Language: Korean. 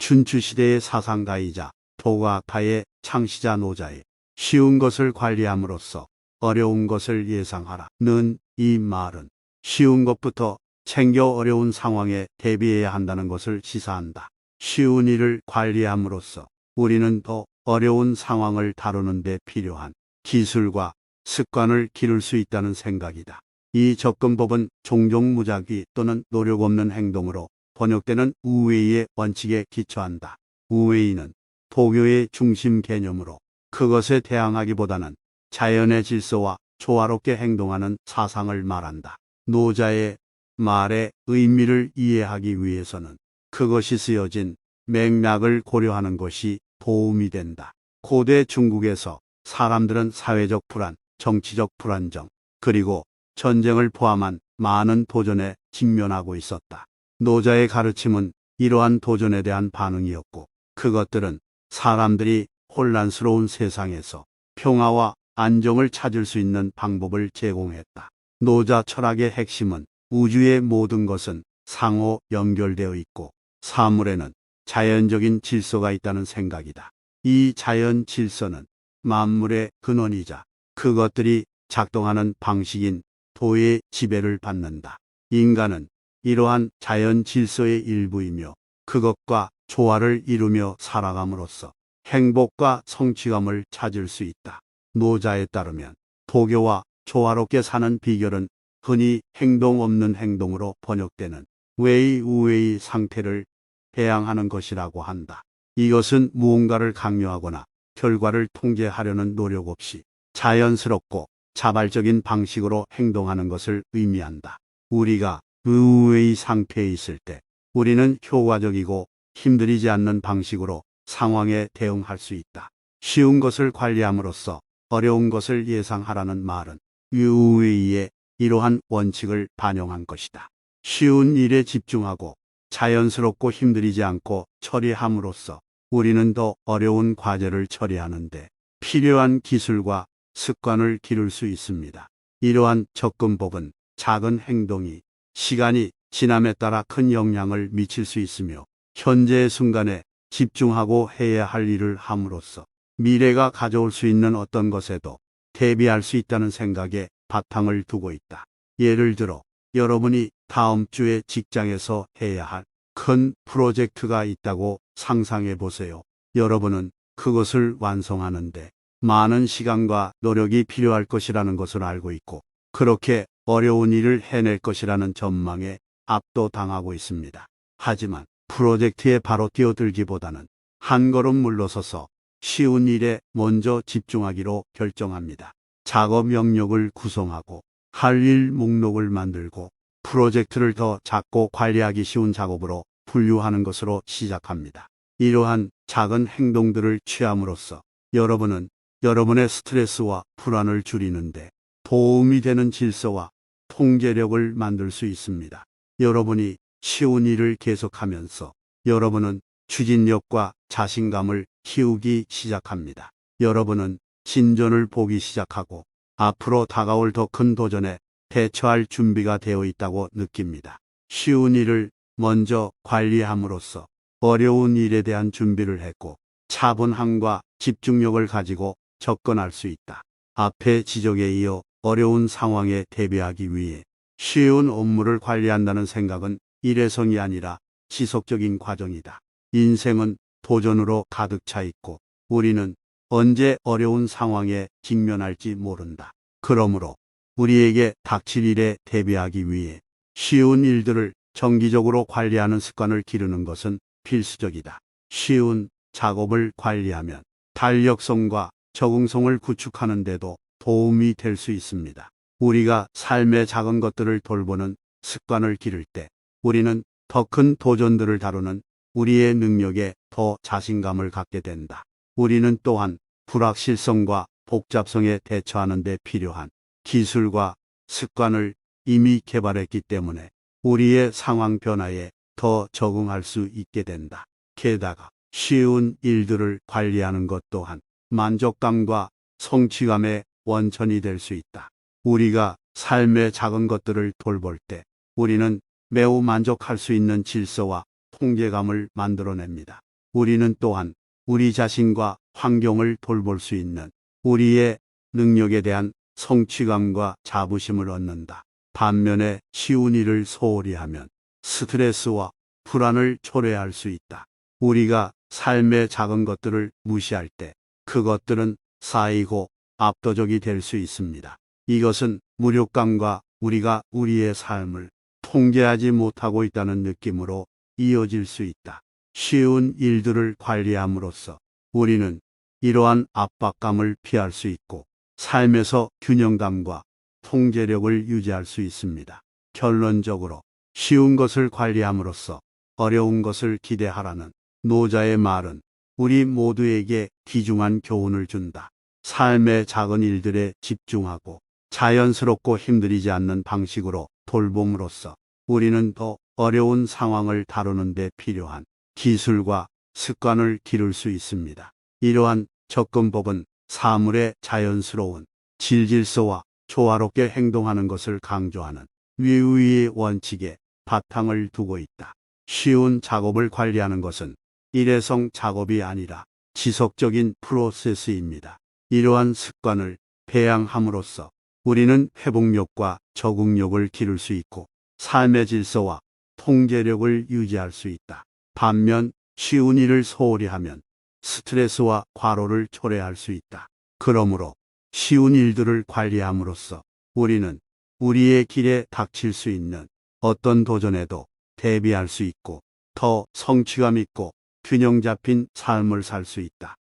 춘추시대의 사상가이자 도가학파의 창시자 노자의 쉬운 것을 관리함으로써 어려운 것을 예상하라는 이 말은 쉬운 것부터 챙겨 어려운 상황에 대비해야 한다는 것을 시사한다. 쉬운 일을 관리함으로써 우리는 더 어려운 상황을 다루는 데 필요한 기술과 습관을 기를 수 있다는 생각이다. 이 접근법은 종종 무작위 또는 노력 없는 행동으로 번역되는 우웨이의 원칙에 기초한다. 우웨이는 도교의 중심 개념으로 그것에 대항하기보다는 자연의 질서와 조화롭게 행동하는 사상을 말한다. 노자의 말의 의미를 이해하기 위해서는 그것이 쓰여진 맥락을 고려하는 것이 도움이 된다. 고대 중국에서 사람들은 사회적 불안, 정치적 불안정, 그리고 전쟁을 포함한 많은 도전에 직면하고 있었다. 노자의 가르침은 이러한 도전에 대한 반응이었고, 그것들은 사람들이 혼란스러운 세상에서 평화와 안정을 찾을 수 있는 방법을 제공했다. 노자 철학의 핵심은 우주의 모든 것은 상호 연결되어 있고 사물에는 자연적인 질서가 있다는 생각이다. 이 자연 질서는 만물의 근원이자 그것들이 작동하는 방식인 도의 지배를 받는다. 인간은 이러한 자연 질서의 일부이며 그것과 조화를 이루며 살아감으로써 행복과 성취감을 찾을 수 있다. 노자에 따르면 도교와 조화롭게 사는 비결은 흔히 행동 없는 행동으로 번역되는 웨이우웨이 상태를 배양하는 것이라고 한다. 이것은 무언가를 강요하거나 결과를 통제하려는 노력 없이 자연스럽고 자발적인 방식으로 행동하는 것을 의미한다. 우리가 우웨이 상태에 있을 때 우리는 효과적이고 힘들이지 않는 방식으로 상황에 대응할 수 있다. 쉬운 것을 관리함으로써 어려운 것을 예상하라는 말은 우웨이의 이러한 원칙을 반영한 것이다. 쉬운 일에 집중하고 자연스럽고 힘들이지 않고 처리함으로써 우리는 더 어려운 과제를 처리하는데 필요한 기술과 습관을 기를 수 있습니다. 이러한 접근법은 작은 행동이 시간이 지남에 따라 큰 영향을 미칠 수 있으며 현재의 순간에 집중하고 해야 할 일을 함으로써 미래가 가져올 수 있는 어떤 것에도 대비할 수 있다는 생각에 바탕을 두고 있다. 예를 들어 여러분이 다음 주에 직장에서 해야 할 큰 프로젝트가 있다고 상상해 보세요. 여러분은 그것을 완성하는데 많은 시간과 노력이 필요할 것이라는 것을 알고 있고 그렇게 어려운 일을 해낼 것이라는 전망에 압도당하고 있습니다. 하지만 프로젝트에 바로 뛰어들기보다는 한 걸음 물러서서 쉬운 일에 먼저 집중하기로 결정합니다. 작업 명령을 구성하고 할 일 목록을 만들고 프로젝트를 더 작고 관리하기 쉬운 작업으로 분류하는 것으로 시작합니다. 이러한 작은 행동들을 취함으로써 여러분은 여러분의 스트레스와 불안을 줄이는데 도움이 되는 질서와 통제력을 만들 수 있습니다. 여러분이 쉬운 일을 계속하면서 여러분은 추진력과 자신감을 키우기 시작합니다. 여러분은 진전을 보기 시작하고 앞으로 다가올 더 큰 도전에 대처할 준비가 되어 있다고 느낍니다. 쉬운 일을 먼저 관리함으로써 어려운 일에 대한 준비를 했고 차분함과 집중력을 가지고 접근할 수 있다. 앞의 지적에 이어 어려운 상황에 대비하기 위해 쉬운 업무를 관리한다는 생각은 일회성이 아니라 지속적인 과정이다. 인생은 도전으로 가득 차 있고 우리는 언제 어려운 상황에 직면할지 모른다. 그러므로 우리에게 닥칠 일에 대비하기 위해 쉬운 일들을 정기적으로 관리하는 습관을 기르는 것은 필수적이다. 쉬운 작업을 관리하면 탄력성과 적응성을 구축하는 데도 도움이 될 수 있습니다. 우리가 삶의 작은 것들을 돌보는 습관을 기를 때 우리는 더 큰 도전들을 다루는 우리의 능력에 더 자신감을 갖게 된다. 우리는 또한 불확실성과 복잡성에 대처하는 데 필요한 기술과 습관을 이미 개발했기 때문에 우리의 상황 변화에 더 적응할 수 있게 된다. 게다가 쉬운 일들을 관리하는 것 또한 만족감과 성취감의 원천이 될 수 있다. 우리가 삶의 작은 것들을 돌볼 때 우리는 매우 만족할 수 있는 질서와 통제감을 만들어냅니다. 우리는 또한 우리 자신과 환경을 돌볼 수 있는 우리의 능력에 대한 성취감과 자부심을 얻는다. 반면에 쉬운 일을 소홀히 하면 스트레스와 불안을 초래할 수 있다. 우리가 삶의 작은 것들을 무시할 때 그것들은 쌓이고 압도적이 될 수 있습니다. 이것은 무력감과 우리가 우리의 삶을 통제하지 못하고 있다는 느낌으로 이어질 수 있다. 쉬운 일들을 관리함으로써 우리는 이러한 압박감을 피할 수 있고 삶에서 균형감과 통제력을 유지할 수 있습니다. 결론적으로 쉬운 것을 관리함으로써 어려운 것을 기대하라는 노자의 말은 우리 모두에게 귀중한 교훈을 준다. 삶의 작은 일들에 집중하고 자연스럽고 힘들이지 않는 방식으로 돌봄으로써 우리는 더 어려운 상황을 다루는 데 필요한 기술과 습관을 기를 수 있습니다. 이러한 접근법은 사물의 자연스러운 질서와 조화롭게 행동하는 것을 강조하는 위의 원칙에 바탕을 두고 있다. 쉬운 작업을 관리하는 것은 일회성 작업이 아니라 지속적인 프로세스입니다. 이러한 습관을 배양함으로써 우리는 회복력과 적응력을 기를 수 있고 삶의 질서와 통제력을 유지할 수 있다. 반면 쉬운 일을 소홀히 하면 스트레스와 과로를 초래할 수 있다. 그러므로 쉬운 일들을 관리함으로써 우리는 우리의 길에 닥칠 수 있는 어떤 도전에도 대비할 수 있고 더 성취감 있고 균형 잡힌 삶을 살 수 있다.